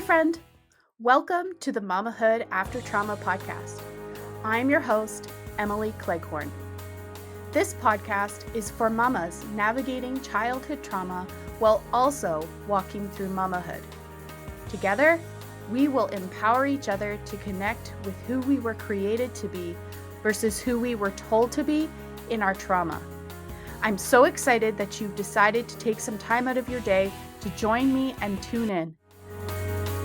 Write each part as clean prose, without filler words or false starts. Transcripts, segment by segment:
friend. Welcome to the Mamahood After Trauma podcast. I'm your host, Emily Cleghorn. This podcast is for mamas navigating childhood trauma while also walking through mamahood. Together, we will empower each other to connect with who we were created to be versus who we were told to be in our trauma. I'm so excited that you've decided to take some time out of your day to join me and tune in.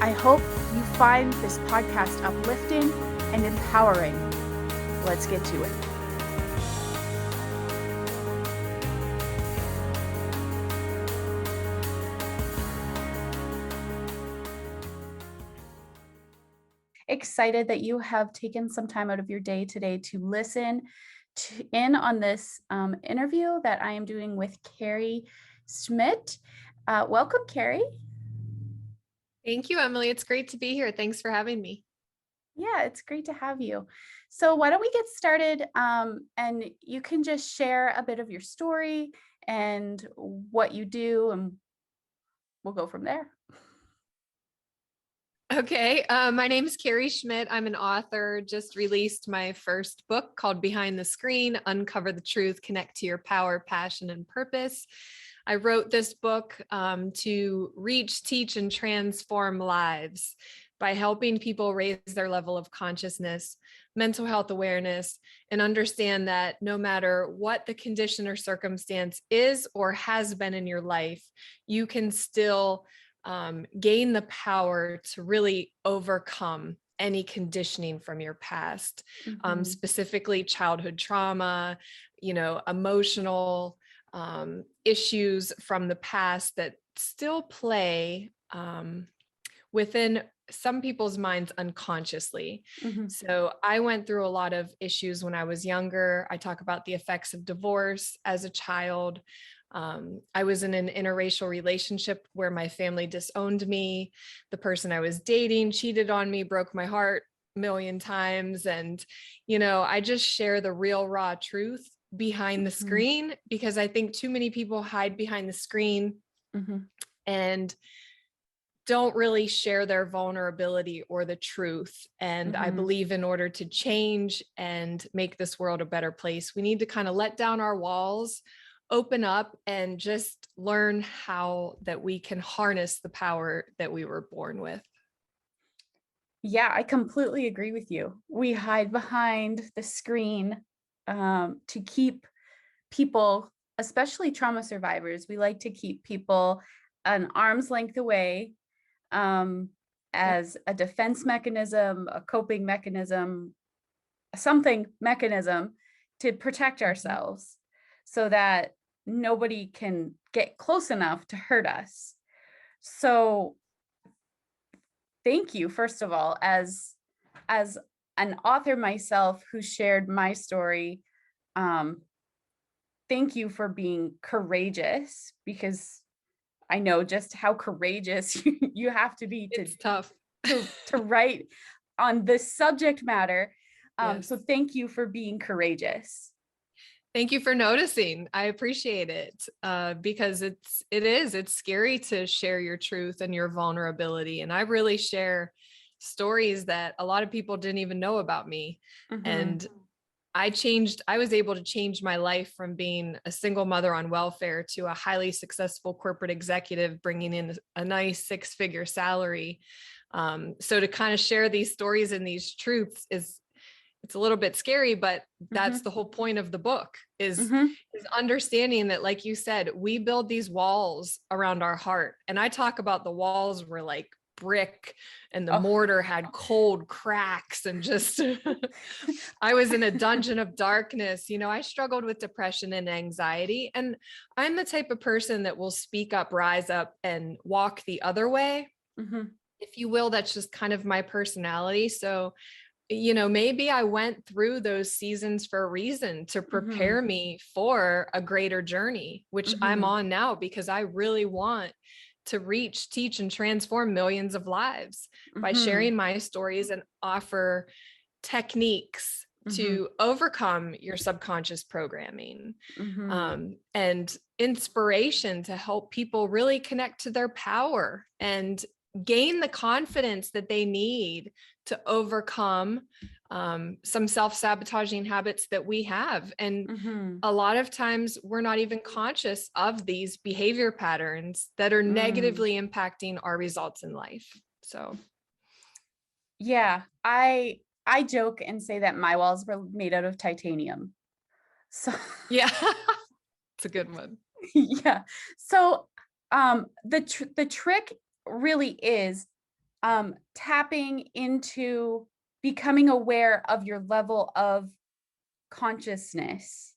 I hope you find this podcast uplifting and empowering. Let's get to it. Excited that you have taken some time out of your day today to listen in on this interview that I am doing with Carrie Schmidt. Welcome, Carrie. Thank you, Emily. It's great to be here. Thanks for having me. Yeah, it's great to have you. So why don't we get started, and you can just share a bit of your story and what you do, and we'll go from there. Okay. My name is Carrie Schmidt. I'm an author, just released my first book called Behind the Screen, Uncover the Truth, Connect to Your Power, Passion, and Purpose. I wrote this book to reach, teach, and transform lives by helping people raise their level of consciousness, mental health awareness, and understand that no matter what the condition or circumstance is or has been in your life, you can still gain the power to really overcome any conditioning from your past, specifically childhood trauma, emotional issues from the past that still play within some people's minds unconsciously. So I went through a lot of issues when I was younger. I talk about the effects of divorce as a child. I was in an interracial relationship where my family disowned me. The person I was dating cheated on me, broke my heart a million times. And, I just share the real raw truth behind the screen, because I think too many people hide behind the screen and don't really share their vulnerability or the truth. And I believe in order to change and make this world a better place, we need to kind of let down our walls, open up, and just learn how that we can harness the power that we were born with. Yeah, I completely agree with you. We hide behind the screen to keep people, especially trauma survivors, we like to keep people an arm's length away as a defense mechanism, a coping mechanism, mechanism to protect ourselves so that nobody can get close enough to hurt us. So thank you, first of all, as an author myself who shared my story. Thank you for being courageous, because I know just how courageous you have to be It's tough to write on this subject matter. Yes. So thank you for being courageous. Thank you for noticing. I appreciate it because it's scary to share your truth and your vulnerability. And I really share stories that a lot of people didn't even know about me. And I was able to change my life from being a single mother on welfare to a highly successful corporate executive, bringing in a nice 6-figure salary. So to kind of share these stories and these truths it's a little bit scary, but that's the whole point of the book is understanding that, like you said, we build these walls around our heart. And I talk about the walls were like brick and the mortar had cold cracks and just, I was in a dungeon of darkness. I struggled with depression and anxiety, and I'm the type of person that will speak up, rise up, and walk the other way. If you will, that's just kind of my personality. So maybe I went through those seasons for a reason, to prepare me for a greater journey, which I'm on now, because I really want to reach, teach, and transform millions of lives by sharing my stories and offer techniques to overcome your subconscious programming, and inspiration to help people really connect to their power and gain the confidence that they need to overcome some self-sabotaging habits that we have. And a lot of times we're not even conscious of these behavior patterns that are negatively impacting our results in life. So yeah, I joke and say that my walls were made out of titanium. So yeah, it's a good one. yeah. So the trick really is tapping into becoming aware of your level of consciousness,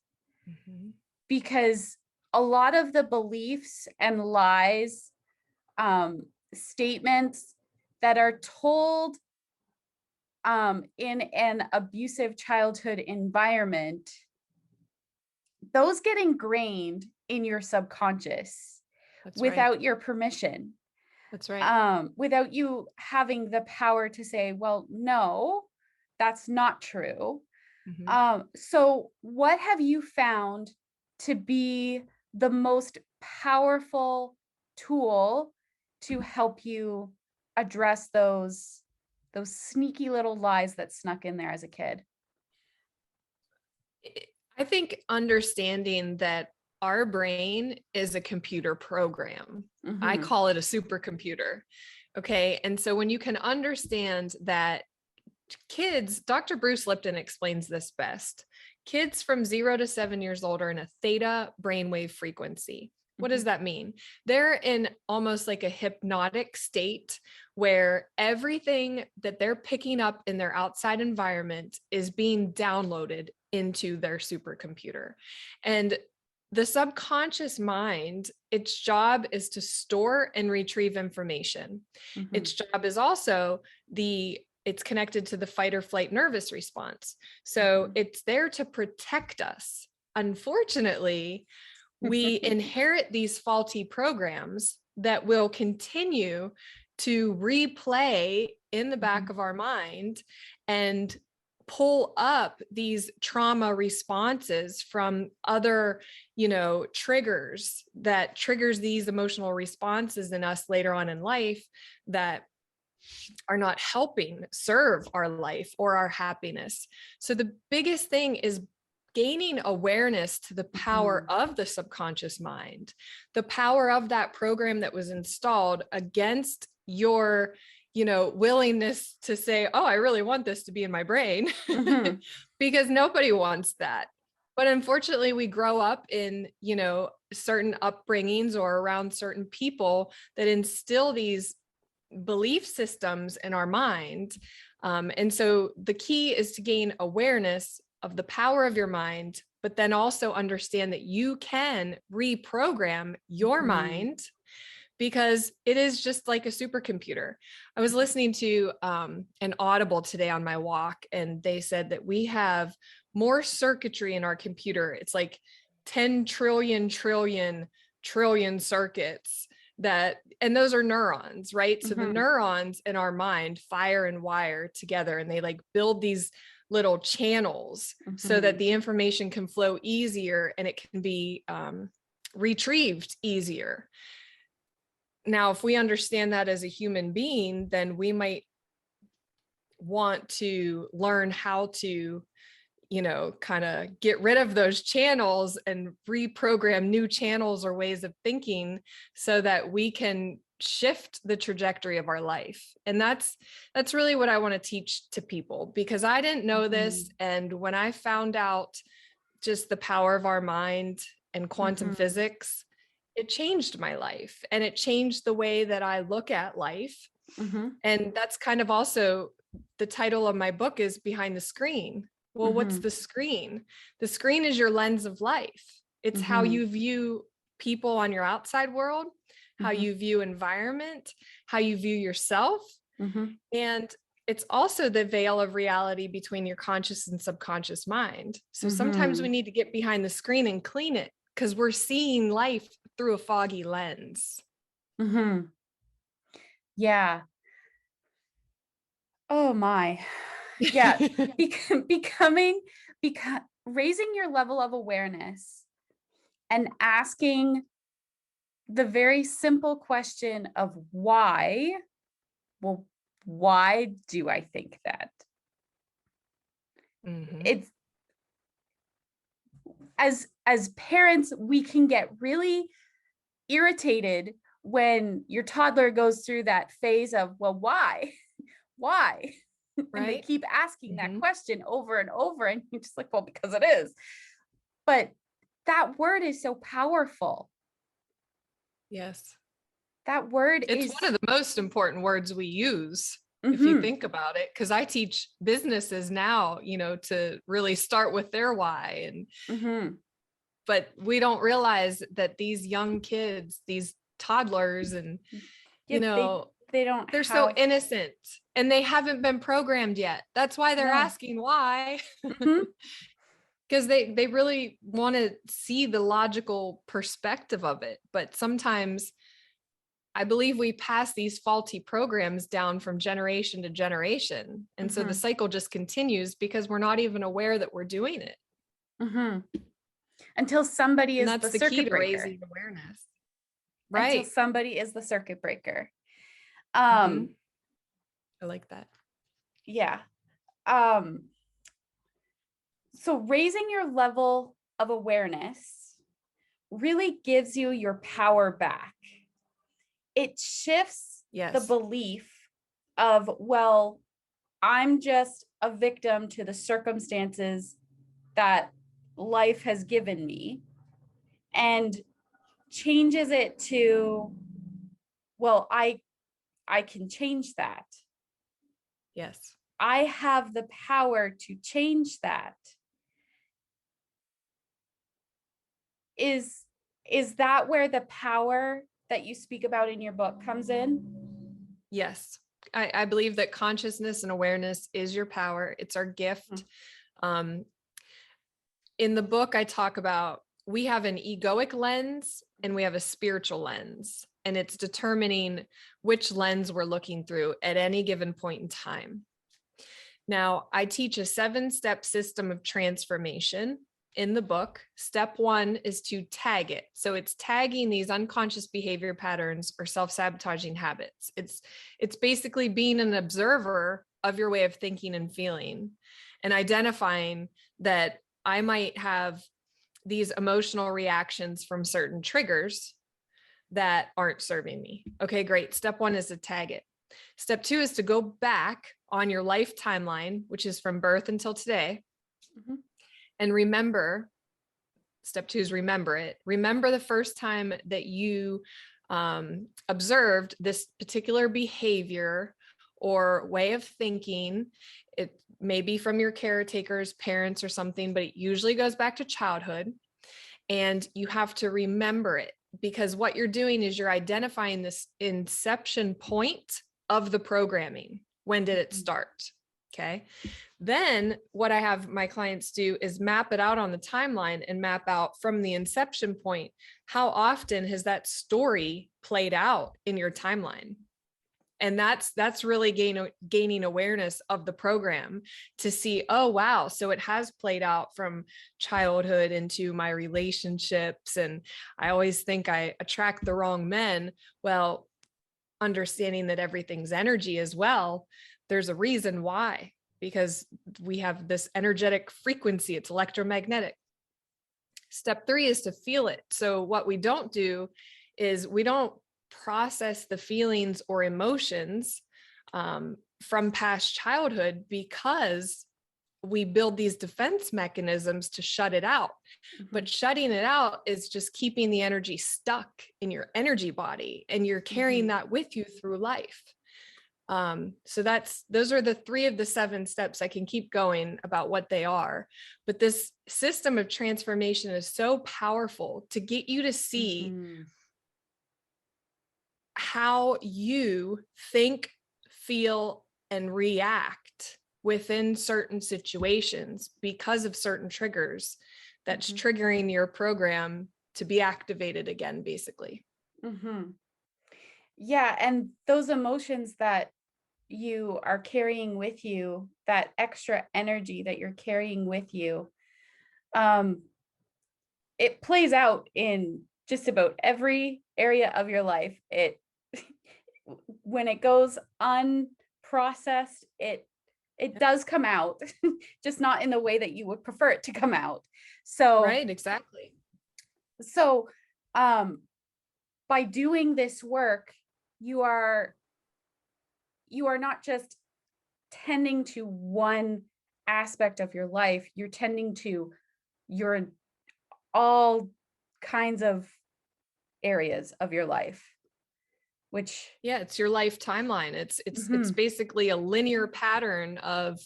because a lot of the beliefs and lies, statements that are told in an abusive childhood environment, those get ingrained in your subconscious. That's without your permission. That's right. Without you having the power to say, well, no, that's not true. So what have you found to be the most powerful tool to help you address those sneaky little lies that snuck in there as a kid? I think understanding that our brain is a computer program. I call it a supercomputer. Okay. And so when you can understand that kids, Dr. Bruce Lipton explains this best. Kids from 0 to 7 years old are in a theta brainwave frequency. What does that mean? They're in almost like a hypnotic state where everything that they're picking up in their outside environment is being downloaded into their supercomputer. And the subconscious mind, its job is to store and retrieve information. Its job is also it's connected to the fight or flight nervous response. So it's there to protect us. Unfortunately, we inherit these faulty programs that will continue to replay in the back of our mind and pull up these trauma responses from other, triggers that triggers these emotional responses in us later on in life that are not helping serve our life or our happiness. So the biggest thing is gaining awareness to the power of the subconscious mind, the power of that program that was installed against your, willingness to say, oh, I really want this to be in my brain, because nobody wants that. But unfortunately, we grow up in, certain upbringings or around certain people that instill these belief systems in our mind. And so the key is to gain awareness of the power of your mind, but then also understand that you can reprogram your mind, because it is just like a supercomputer. I was listening to an Audible today on my walk, and they said that we have more circuitry in our computer. It's like 10 trillion circuits and those are neurons, right? So the neurons in our mind fire and wire together, and they like build these little channels so that the information can flow easier and it can be retrieved easier. Now, if we understand that as a human being, then we might want to learn how to, kind of get rid of those channels and reprogram new channels or ways of thinking so that we can shift the trajectory of our life. And that's really what I want to teach to people, because I didn't know this. And when I found out just the power of our mind and quantum physics, it changed my life, and it changed the way that I look at life. And that's kind of also the title of my book is Behind the Screen. Well, what's the screen? The screen is your lens of life. It's how you view people on your outside world, how you view environment, how you view yourself. And it's also the veil of reality between your conscious and subconscious mind. So sometimes we need to get behind the screen and clean it, because we're seeing life through a foggy lens. Yeah. Oh my. Yeah. Raising your level of awareness and asking the very simple question of why well, why do I think that? Mhm. It's as parents, we can get really irritated when your toddler goes through that phase of, well, why? Why? And they Right? keep asking that Mhm. question over and over. And you're just like, well, because it is. But that word is so powerful. Yes. That word It's is, one of the most important words we use if you mm-hmm, think about it, because I teach businesses now, to really start with their why. mm-hmm. But we don't realize that these young kids, these toddlers, and, you Yeah, know, they don't they're so have, innocent and they haven't been programmed yet. That's why they're no. asking why. Mm-hmm, Because they really want to see the logical perspective of it. But sometimes I believe we pass these faulty programs down from generation to generation. And so the mm-hmm, cycle just continues because we're not even aware that we're doing it. mm-hmm. Until somebody And is that's the the key circuit to breaker. raising awareness. Until Right. somebody is the circuit breaker. Hmm. Um, I like that. yeah. Um, so raising your level of awareness really gives you your power back. It shifts the Yes. belief of, well, I'm just a victim to the circumstances that life has given me, and changes it to, well, I can change that. Yes. I have the power to change that. Is is that where the power that you speak about in your book comes in? Yes. I believe that consciousness and awareness is your power. It's our gift. Um, in the book, I talk about we have an egoic lens and we have a spiritual lens, and it's determining which lens we're looking through at any given point in time. Now, I teach a 7-step system of transformation in the book. Step 1 is to tag it. So it's tagging these unconscious behavior patterns or self-sabotaging habits. It's basically being an observer of your way of thinking and feeling and identifying that I might have these emotional reactions from certain triggers that aren't serving me. Okay, great. Step 1 is to tag it. Step 2 is to go back on your life timeline, which is from birth until today, Mm-hmm. and remember. Step 2 is remember it. Remember the first time that you observed this particular behavior or way of thinking. It may be from your caretakers, parents, or something, but it usually goes back to childhood. And you have to remember it, because what you're doing is you're identifying this inception point of the programming. When did it start? Okay. Then what I have my clients do is map it out on the timeline and map out from the inception point, how often has that story played out in your timeline? And that's really gaining awareness of the program to see, oh wow, so it has played out from childhood into my relationships, and I always think I attract the wrong men. Well, understanding that everything's energy as well, there's a reason why, because we have this energetic frequency, it's electromagnetic. Step 3 is to feel it. So what we don't do is we don't process the feelings or emotions from past childhood, because we build these defense mechanisms to shut it out. Mm-hmm. But shutting it out is just keeping the energy stuck in your energy body, and you're carrying Mm-hmm. that with you through life. So those are the 3 of the 7 steps. I can keep going about what they are, but this system of transformation is so powerful to get you to see Mm-hmm. how you think, feel, and react within certain situations because of certain triggers that's Mm-hmm. triggering your program to be activated again, basically. Mm-hmm. Yeah, and those emotions that you are carrying with you, that extra energy that you're carrying with you, um, it plays out in just about every area of your life. when it goes unprocessed, it does come out, just not in the way that you would prefer it to come out. So Right, exactly. so um by doing this work, you are not just tending to one aspect of your life, you're tending to your all kinds of areas of your life, which Yeah, it's your life timeline. It's mhm, basically a linear pattern of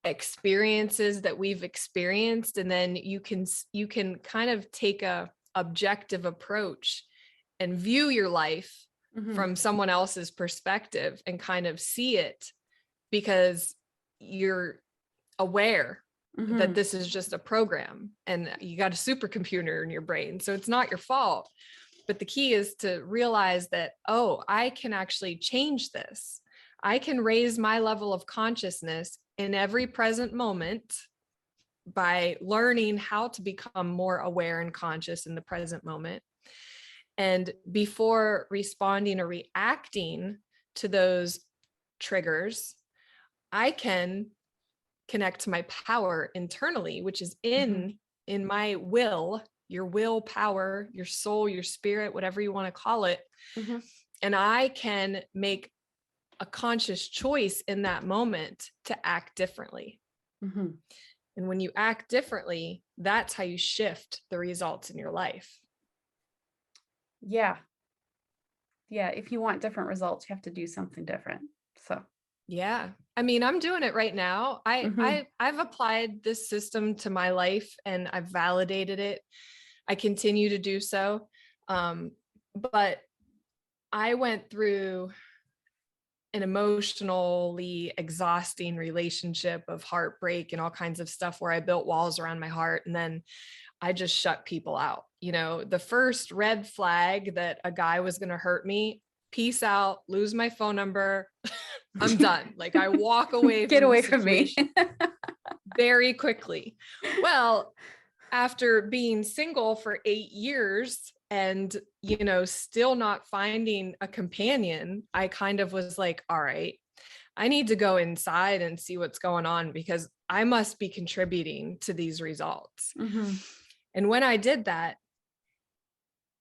experiences that we've experienced, and then you can kind of take a objective approach and view your life mhm, from someone else's perspective and kind of see it, because you're aware that mhm, this is just a program and you got a supercomputer in your brain, so it's not your fault. But the key is to realize that, oh, I can actually change this. I can raise my level of consciousness in every present moment by learning how to become more aware and conscious in the present moment. And before responding or reacting to those triggers, I can connect to my power internally, which is mhm, in my will, your willpower, your soul, your spirit, whatever you want to call it. mhm, And I can make a conscious choice in that moment to act differently. mhm. And when you act differently, that's how you shift the results in your life. Yeah. Yeah, if you want different results, you have to do something different. So, Yeah. I mean, I'm doing it right now. mhm, I've applied this system to my life and I've validated it. I continue to do so. But I went through an emotionally exhausting relationship of heartbreak and all kinds of stuff where I built walls around my heart. And then I just shut people out. You know, the first red flag that a guy was going to hurt me, peace out, lose my phone number. I'm done. Like, I walk away get from the away from me. situation very quickly. Well, after being single for 8 years and, still not finding a companion, I kind of was like, all right, I need to go inside and see what's going on, because I must be contributing to these results. Mhm, And when I did that,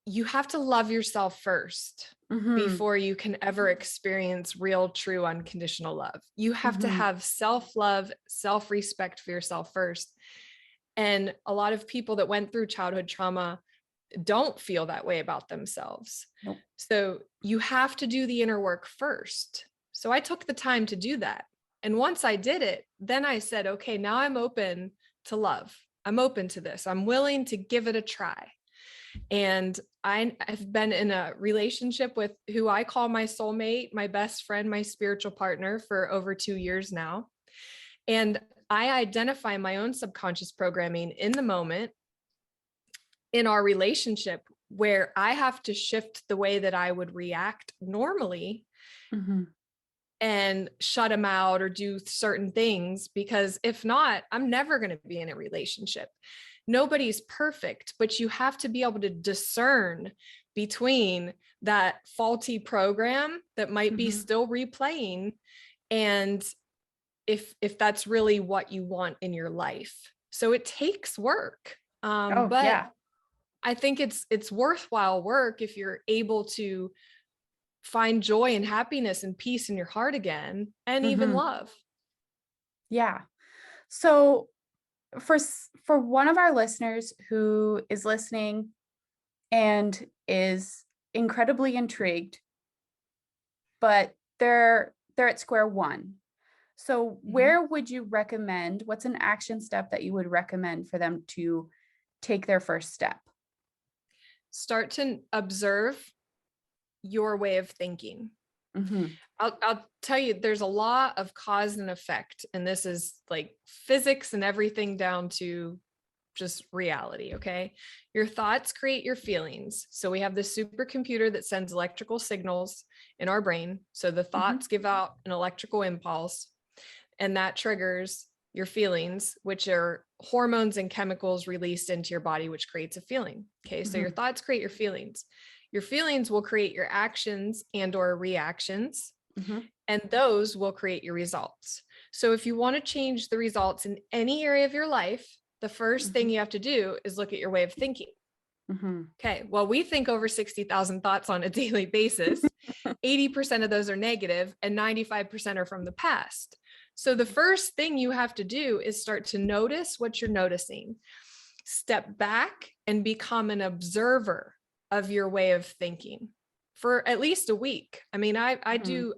you have to love yourself first mhm, before you can ever experience real, true, unconditional love. You have to mhm. have self-love, self-respect for yourself first. And a lot of people that went through childhood trauma don't feel that way about themselves. Nope. So you have to do the inner work first. So I took the time to do that. And once I did it, then I said, okay, now I'm open to love. I'm open to this. I'm willing to give it a try. And I've been in a relationship with who I call my soulmate, my best friend, my spiritual partner for over 2 years now. And I identify my own subconscious programming in the moment in our relationship where I have to shift the way that I would react normally Mhm, and shut him out or do certain things, because if not, I'm never going to be in a relationship. Nobody's perfect, but you have to be able to discern between that faulty program that might be mhm. still replaying, and if that's really what you want in your life. So it takes work. Oh, But yeah. I think it's worthwhile work if you're able to find joy and happiness and peace in your heart again, and even Mhm. love. Yeah. So, for one of our listeners who is listening and is incredibly intrigued, but they're at square one. So, Mhm. where would you recommend, what's an action step that you would recommend for them to take their first step? Start to observe your way of thinking. Mhm. I'll tell you, there's a law of cause and effect, and this is like physics and everything down to just reality. Okay. Your thoughts create your feelings. So we have this supercomputer that sends electrical signals in our brain. So the Mhm. thoughts give out an electrical impulse, and that triggers your feelings, which are hormones and chemicals released into your body, which creates a feeling. Okay. So your Mhm. thoughts create your feelings. Your feelings will create your actions and or reactions, Mm-hmm. and those will create your results. So if you want to change the results in any area of your life, the first thing you have to do is look at your way of thinking. Mm-hmm. Okay, well, we think over 60,000 thoughts on a daily basis. 80% of those are negative and 95% are from the past. So the first thing you have to do is start to notice what you're noticing. Step back and become an observer of your way of thinking for at least a week. I mean, I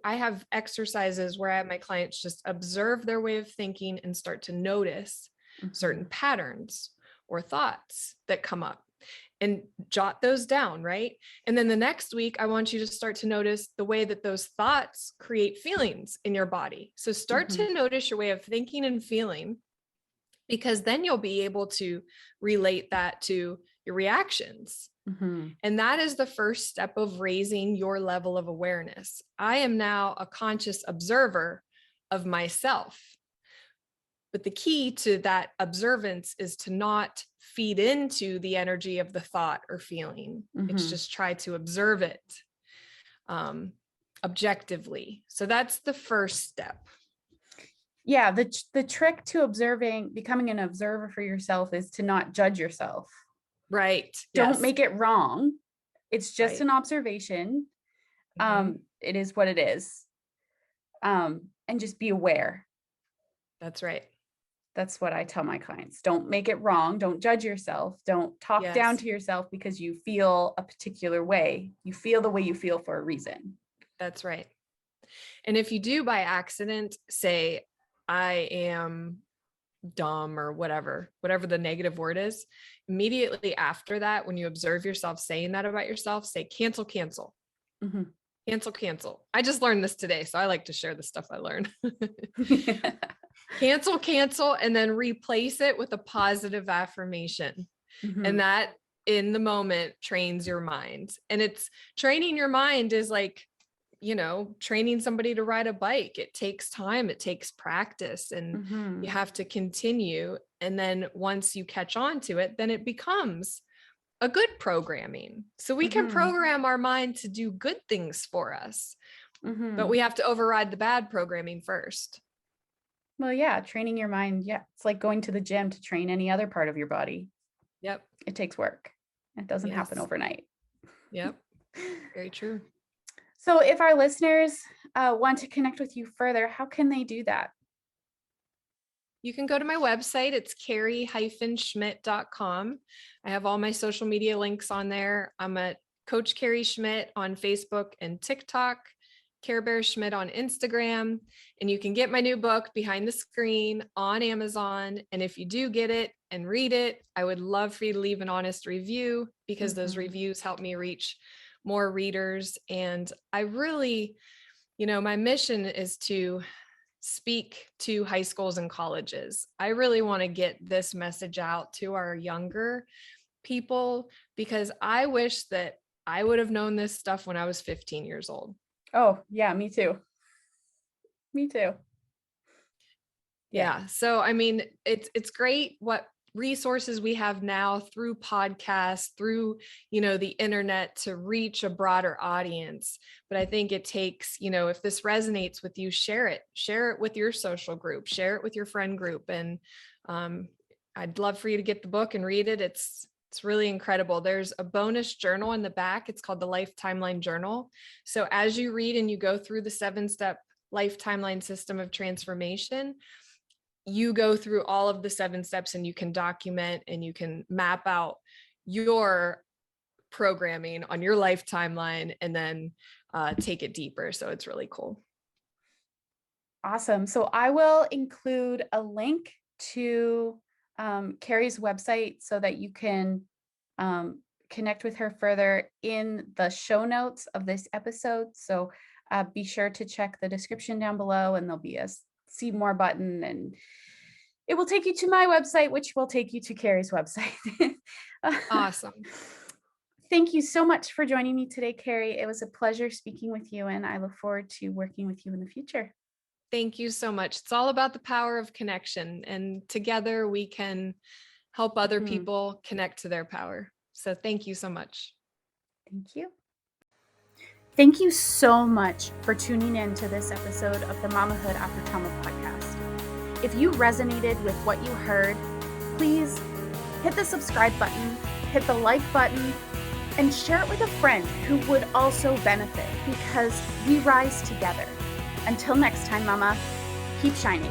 have exercises where I have my clients just observe their way of thinking and start to notice certain patterns or thoughts that come up and jot those down, right? And then the next week, I want you to start to notice the way that those thoughts create feelings in your body. So start to notice your way of thinking and feeling, because then you'll be able to relate that to your reactions. And that is the first step of raising your level of awareness. I am now a conscious observer of myself. But the key to that observance is to not feed into the energy of the thought or feeling. It's just try to observe it objectively. So that's the first step. Yeah, the trick to becoming an observer for yourself is to not judge yourself. Right. Don't make it wrong. It's just an observation. It is what it is. And just be aware. That's right. That's what I tell my clients. Don't make it wrong. Don't judge yourself. Don't talk down to yourself because you feel a particular way. You feel the way you feel for a reason. That's right. And if you do by accident say, I am dumb or whatever the negative word is, immediately after that, when you observe yourself saying that about yourself, say cancel. Cancel. I just learned this today, so I like to share the stuff I learned. Cancel, and then replace it with a positive affirmation. And that in the moment trains your mind. And it's training your mind is like, training somebody to ride a bike. It takes time, it takes practice, and you have to continue. And then once you catch on to it, then it becomes a good programming. So we can program our mind to do good things for us, but we have to override the bad programming first. Well, yeah, training your mind. Yeah. It's like going to the gym to train any other part of your body. Yep. It takes work. It doesn't happen overnight. Yep. Very true. So if our listeners want to connect with you further, how can they do that? You can go to my website. It's carrie-schmidt.com. I have all my social media links on there. I'm at Coach Carrie Schmidt on Facebook and TikTok, Care Bear Schmidt on Instagram. And you can get my new book, Behind the Screen, on Amazon. And if you do get it and read it, I would love for you to leave an honest review, because those reviews help me reach more readers. And I really, my mission is to speak to high schools and colleges. I really want to get this message out to our younger people, because I wish that I would have known this stuff when I was 15 years old. Oh, yeah, me too. Me too. Yeah. So, I mean, it's great what resources we have now through podcasts, through, the internet to reach a broader audience. But I think it takes, if this resonates with you, share it with your social group, share it with your friend group. And I'd love for you to get the book and read it. It's really incredible. There's a bonus journal in the back. It's called the Life Timeline Journal. So as you read and you go through the 7-step life timeline system of transformation, you go through all of the 7 steps and you can document and you can map out your programming on your life timeline and then take it deeper. So it's really cool. Awesome. So I will include a link to Carrie's website so that you can connect with her further in the show notes of this episode. So be sure to check the description down below, and there'll be a see more button, and it will take you to my website, which will take you to Carrie's website. Awesome. Thank you so much for joining me today, Carrie. It was a pleasure speaking with you, and I look forward to working with you in the future. Thank you so much. It's all about the power of connection, and together we can help other people connect to their power. So thank you so much. Thank you. Thank you so much for tuning in to this episode of the Mamahood After Trauma podcast. If you resonated with what you heard, please hit the subscribe button, hit the like button, and share it with a friend who would also benefit, because we rise together. Until next time, Mama, keep shining.